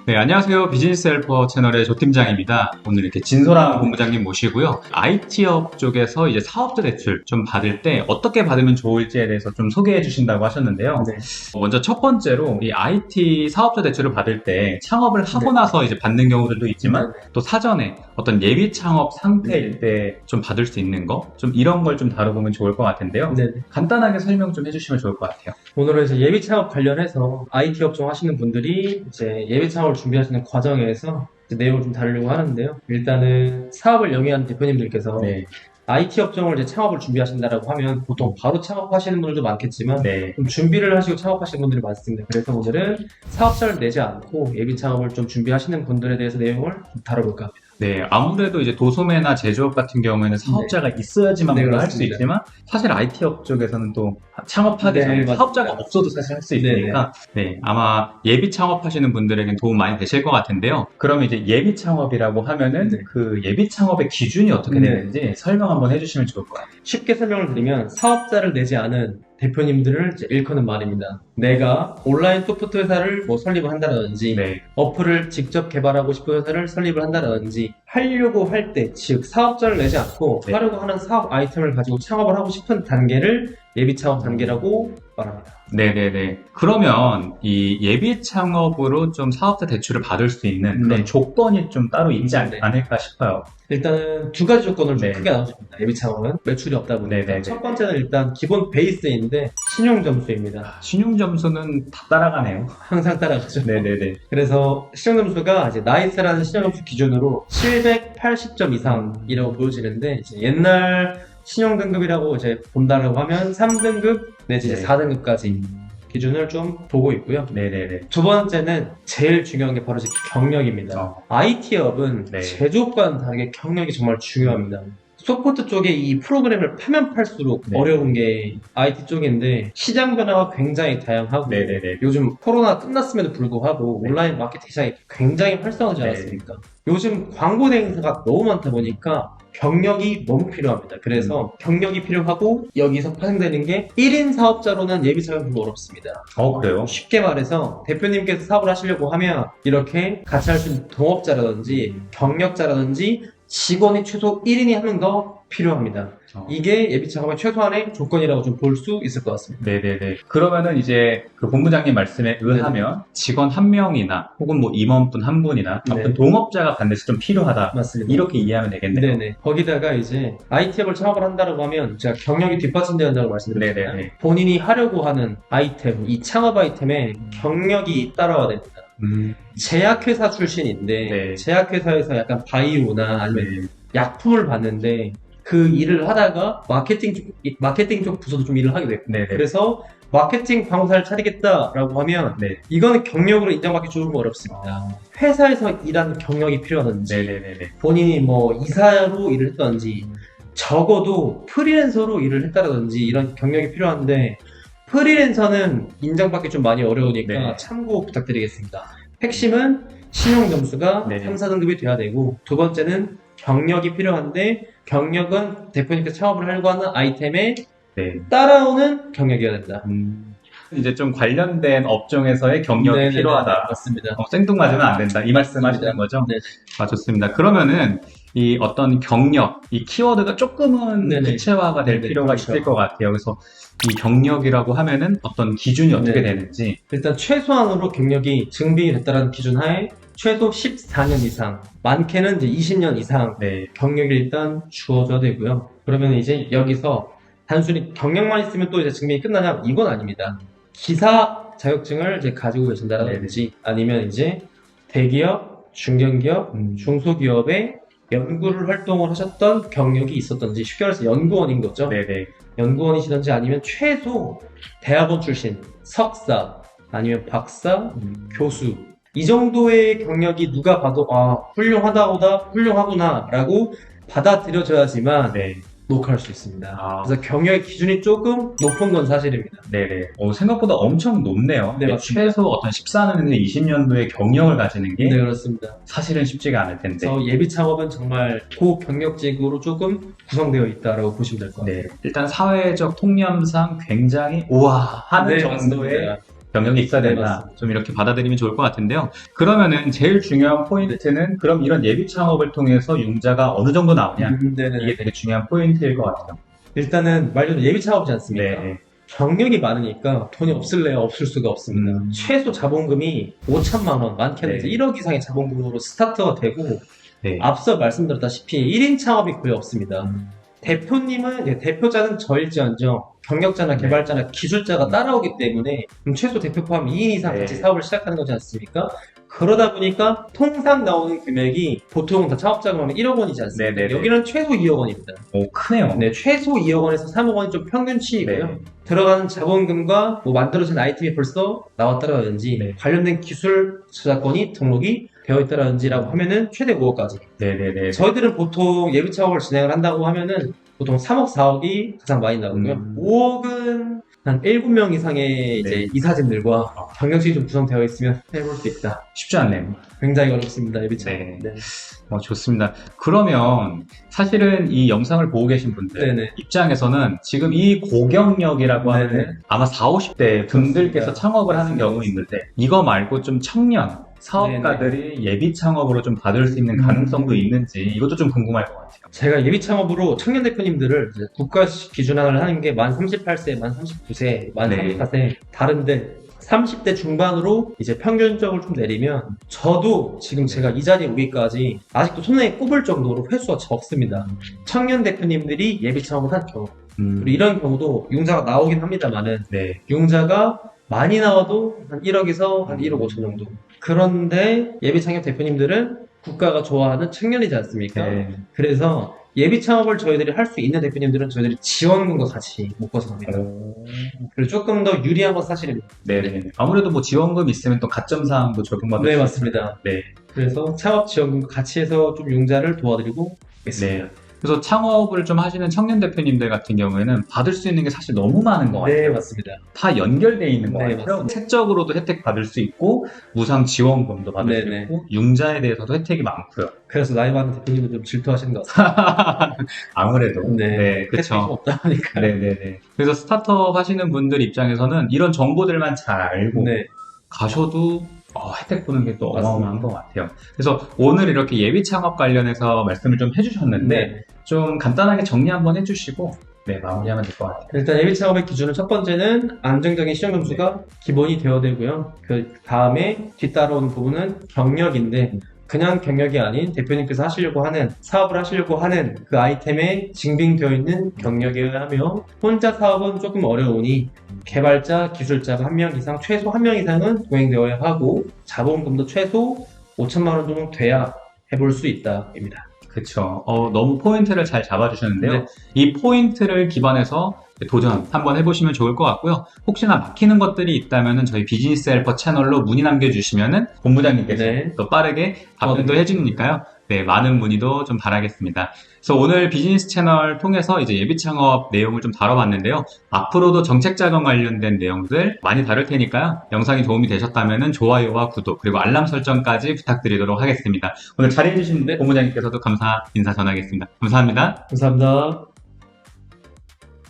네, 안녕하세요. 비즈니스 헬퍼 채널의 조팀장입니다. 오늘 이렇게 진솔한 본부장님 모시고요. IT업 쪽에서 이제 사업자 대출 좀 받을 때 어떻게 받으면 좋을지에 대해서 좀 소개해 주신다고 하셨는데요. 네. 먼저 첫 번째로 이 IT 사업자 대출을 받을 때 창업을 하고 네. 나서 이제 받는 경우들도 있지만 네. 또 사전에 어떤 예비 창업 상태일 때 좀 받을 수 있는 거, 좀 이런 걸 좀 다뤄보면 좋을 것 같은데요. 네. 간단하게 설명 좀 해주시면 좋을 것 같아요. 오늘은 이제 예비 창업 관련해서 IT 업종 하시는 분들이 이제 예비 창업을 준비하시는 과정에서 이제 내용을 좀 다루려고 하는데요. 일단은 사업을 영위하는 대표님들께서 네. IT 업종을 이제 창업을 준비하신다라고 하면 보통 바로 창업하시는 분들도 많겠지만 네. 좀 준비를 하시고 창업하시는 분들이 많습니다. 그래서 오늘은 사업자를 내지 않고 예비 창업을 좀 준비하시는 분들에 대해서 내용을 좀 다뤄볼까 합니다. 네, 아무래도 이제 도소매나 제조업 같은 경우에는 사업자가 있어야지만 네, 뭔가 할 수 그렇습니다. 있지만 사실 IT업 쪽에서는 또 창업하기 네, 전에 맞습니다. 사업자가 없어도 사실 할 수 있으니까 네, 아마 예비 창업하시는 분들에겐 도움 많이 되실 것 같은데요. 그럼 이제 예비 창업이라고 하면은 네. 그 예비 창업의 기준이 어떻게 네. 되는지 설명 한번 해주시면 좋을 것 같아요. 쉽게 설명을 드리면 사업자를 내지 않은 대표님들을 이제 일컫는 말입니다. 내가 온라인 소프트 회사를 뭐 설립을 한다든지 네, 어플을 직접 개발하고 싶은 회사를 설립을 한다든지 하려고 할 때, 즉 사업자를 내지 않고 네. 하려고 하는 사업 아이템을 가지고 창업을 하고 싶은 단계를 예비 창업 단계라고 말합니다. 네네네. 그러면 이 예비 창업으로 좀 사업자 대출을 받을 수 있는 그런 네. 조건이 좀 따로 있지 네. 않을까 싶어요. 일단은 두 가지 조건을 좀 네. 크게 나눠줍니다. 예비 창업은 매출이 없다 보니까 네네네. 첫 번째는 일단 기본 베이스인데 신용 점수입니다. 신용 점수는 다 따라가네요. 항상 따라가죠. 네네네. 그래서 시청점수가 이제 나이스라는 시청점수 기준으로 780점 이상이라고 보여지는데 이제 옛날 신용등급이라고 이제 본다라고 하면 3등급 내지 네. 4등급까지 기준을 좀 보고 있고요. 네네네. 두 번째는 제일 중요한 게 바로 이제 경력입니다. IT업은 네. 제조업과는 다르게 경력이 정말 중요합니다. 소프트 쪽에 이 프로그램을 파면 팔수록 네. 어려운 게 IT 쪽인데 시장 변화가 굉장히 다양하고 네네네. 요즘 코로나 끝났음에도 불구하고 네. 온라인 마케팅 시장이 굉장히 활성화되지 네. 않았습니까? 요즘 광고 대행사가 너무 많다 보니까 경력이 너무 필요합니다. 그래서 경력이 필요하고 여기서 파생되는 게 1인 사업자로는 예비 창업이 별로 어렵습니다. 그래요? 쉽게 말해서 대표님께서 사업을 하시려고 하면 이렇게 같이 할 수 있는 동업자라든지 경력자라든지 직원이 최소 1인이 한 명 더 필요합니다. 이게 예비 창업의 최소한의 조건이라고 좀 볼 수 있을 것 같습니다. 네네네. 그러면은 이제 그 본부장님 말씀에 의하면 직원 한 명이나 혹은 뭐 임원분 한 분이나 네. 아무튼 동업자가 반드시 좀 필요하다. 맞습니다. 이렇게 이해하면 되겠네요. 네네. 거기다가 이제 IT업을 창업을 한다고 하면 제가 경력이 뒷받침돼야 한다고 말씀드렸잖아요. 네네네. 본인이 하려고 하는 아이템, 이 창업 아이템에 경력이 따라와야 됩니다. 제약회사 출신인데 네. 제약회사에서 약간 바이오나 아니면 네. 약품을 봤는데 그 일을 하다가 마케팅 쪽 부서도 좀 일을 하게 됐고 네네. 그래서 마케팅 방사를 차리겠다라고 하면 네. 이거는 경력으로 인정받기 조금 어렵습니다. 회사에서 일하는 경력이 필요하든지 네네네네. 본인이 뭐 이사로 일을 했던지 적어도 프리랜서로 일을 했다든지 이런 경력이 필요한데 프리랜서는 인정받기 좀 많이 어려우니까 네. 참고 부탁드리겠습니다. 핵심은 신용 점수가 네. 3, 4등급이 돼야 되고 두 번째는 경력이 필요한데 경력은 대표님께서 창업을 하려고 하는 아이템에 네. 따라오는 경력이어야 된다. 이제 좀 관련된 업종에서의 경력이 네네네. 필요하다. 맞습니다. 생뚱맞으면 안 된다. 이 말씀 하시는 거죠? 네. 좋습니다. 그러면은 이 어떤 경력, 이 키워드가 조금은 네네. 구체화가 될 네네, 필요가 그렇죠. 있을 것 같아요. 그래서 이 경력이라고 하면은 어떤 기준이 어떻게 네네. 되는지. 일단 최소한으로 경력이 증빙이 됐다는 기준 하에 최소 14년 이상, 많게는 이제 20년 이상 네. 경력이 일단 주어져야 되고요. 그러면 이제 여기서 단순히 경력만 있으면 또 이제 증명이 끝나냐? 이건 아닙니다. 기사 자격증을 이제 가지고 계신다든지 아니면 이제 대기업, 중견기업, 중소기업에 연구를 활동을 하셨던 경력이 있었던지 쉽게 말해서 연구원인 거죠. 네네. 연구원이시든지 아니면 최소 대학원 출신, 석사, 아니면 박사, 교수 이 정도의 경력이 누가 봐도 훌륭하구나 라고 받아들여져야지만 네. 녹화할 수 있습니다. 그래서 경력의 기준이 조금 높은 건 사실입니다. 네네. 생각보다 엄청 높네요. 네, 맞습니다. 최소 어떤 14년에서 20년도의 경력을 가지는 게 네, 그렇습니다. 사실은 쉽지가 않을 텐데. 그래서 예비 창업은 정말 고경력직으로 조금 구성되어 있다라고 보시면 될 것 같아요. 네. 일단 사회적 통념상 굉장히 우와 하는 네, 정도의 맞습니다. 경력이 있어야 네, 된다. 맞습니다. 좀 이렇게 받아들이면 좋을 것 같은데요. 그러면은 제일 중요한 포인트는 그럼 이런 예비 창업을 통해서 융자가 어느 정도 나오냐? 네네. 이게 되게 중요한 포인트일 것 같아요. 일단은 말 그대로 예비 창업이지 않습니까? 네. 경력이 많으니까 돈이 없을래야 없을 수가 없습니다. 음. 최소 자본금이 5천만 원, 많게는 네. 이제 1억 이상의 자본금으로 스타트가 되고 네. 앞서 말씀드렸다시피 1인 창업이 거의 없습니다. 대표님은 대표자는 저일지언정 경력자나 네. 개발자나 기술자가 따라오기 때문에 그럼 최소 대표 포함 2인 이상 네. 같이 사업을 시작하는 거지 않습니까? 그러다 보니까 통상 나오는 금액이 보통 다 창업자금 하면 1억 원이지 않습니까? 네, 네, 네. 여기는 최소 2억 원입니다. 오, 크네요. 네, 최소 2억 원에서 3억 원이 좀 평균치이고요. 네. 들어가는 자본금과 뭐 만들어진 아이템이 벌써 나왔다라든지 네. 관련된 기술 저작권이 등록이 되어 있다라든지라고 하면은 최대 5억까지. 네네네. 저희들은 보통 예비 창업을 진행을 한다고 하면은 보통 3억, 4억이 가장 많이 나오고요. 5억은 한 7명 이상의 이제 네. 이사진들과 경력직이 좀 구성되어 있으면 해볼 수 있다. 쉽지 않네요. 굉장히 어렵습니다, 예비 창업. 네. 좋습니다. 그러면 사실은 이 영상을 보고 계신 분들 네네. 입장에서는 지금 이 고경력이라고 네네. 하는 아마 40, 50대 분들께서 맞습니다. 창업을 하는 맞습니다. 경우 있는데 이거 말고 좀 청년 사업가들이 예비 창업으로 좀 받을 수 있는 가능성도 있는지 이것도 좀 궁금할 것 같아요. 제가 예비 창업으로 청년 대표님들을 이제 국가 기준화를 하는 게 만 38세, 만 39세, 만 네. 34세 다른데 30대 중반으로 이제 평균적으로 좀 내리면 저도 지금 제가 이 자리에 오기까지 아직도 손에 꼽을 정도로 횟수가 적습니다. 청년 대표님들이 예비 창업을 한 경우 그리고 이런 경우도 융자가 나오긴 합니다만은 네. 융자가 많이 나와도 한 1억에서 한 1억 5천 정도. 그런데 예비 창업 대표님들은 국가가 좋아하는 청년이지 않습니까? 네. 그래서 예비 창업을 저희들이 할 수 있는 대표님들은 저희들이 지원금과 같이 묶어서 합니다. 그리고 조금 더 유리한 건 사실입니다. 네네. 아무래도 뭐 지원금 있으면 또 가점 사항도 적용받을 네, 수 맞습니다. 네. 그래서 창업 지원금과 같이 해서 좀 융자를 도와드리고 있습니다. 네. 그래서 창업을 좀 하시는 청년 대표님들 같은 경우에는 받을 수 있는 게 사실 너무 많은 것 같아요. 네, 맞습니다. 다 연결되어 있는 것 네, 같아요. 맞습니다. 세적으로도 혜택 받을 수 있고 무상 지원금도 받을 수 네네. 있고 융자에 대해서도 혜택이 많고요. 그래서 나이 많은 대표님은 좀 질투하시는 것 같습니다. 아무래도 네, 혜택이 그렇죠. 없다 보니까. 네네네. 그래서 스타트업 하시는 분들 입장에서는 이런 정보들만 잘 알고 네, 가셔도 혜택 보는 게 또 맞습니다. 어마어마한 것 같아요. 그래서 오늘 이렇게 예비 창업 관련해서 말씀을 좀 해주셨는데 네. 좀 간단하게 정리 한번 해주시고 마무리하면 될 것 같아요. 일단 예비 창업의 기준은 첫 번째는 안정적인 시험 점수가 기본이 되어야 되고요. 그 다음에 뒤따라오는 부분은 경력인데 그냥 경력이 아닌 대표님께서 하시려고 하는 사업을 하시려고 하는 그 아이템에 증빙되어 있는 경력이어야 하며 혼자 사업은 조금 어려우니 개발자, 기술자가 1명 이상, 최소 1명 이상은 동행되어야 하고 자본금도 최소 5천만 원 정도 돼야 해볼 수 있다입니다. 그쵸. 너무 포인트를 잘 잡아주셨는데요. 네. 이 포인트를 기반해서 도전 한번 해보시면 좋을 것 같고요. 혹시나 막히는 것들이 있다면 저희 비즈니스 헬퍼 채널로 문의 남겨주시면 본부장님께서 네. 또 빠르게 답변도 해주니까요. 많은 문의도 좀 바라겠습니다. 그래서 오늘 비즈니스 채널 통해서 이제 예비 창업 내용을 좀 다뤄봤는데요. 앞으로도 정책 자금 관련된 내용들 많이 다룰 테니까요. 영상이 도움이 되셨다면 좋아요와 구독 그리고 알람 설정까지 부탁드리도록 하겠습니다. 오늘 자리해주신 본부장님께서도 감사 인사 전하겠습니다. 감사합니다. 감사합니다.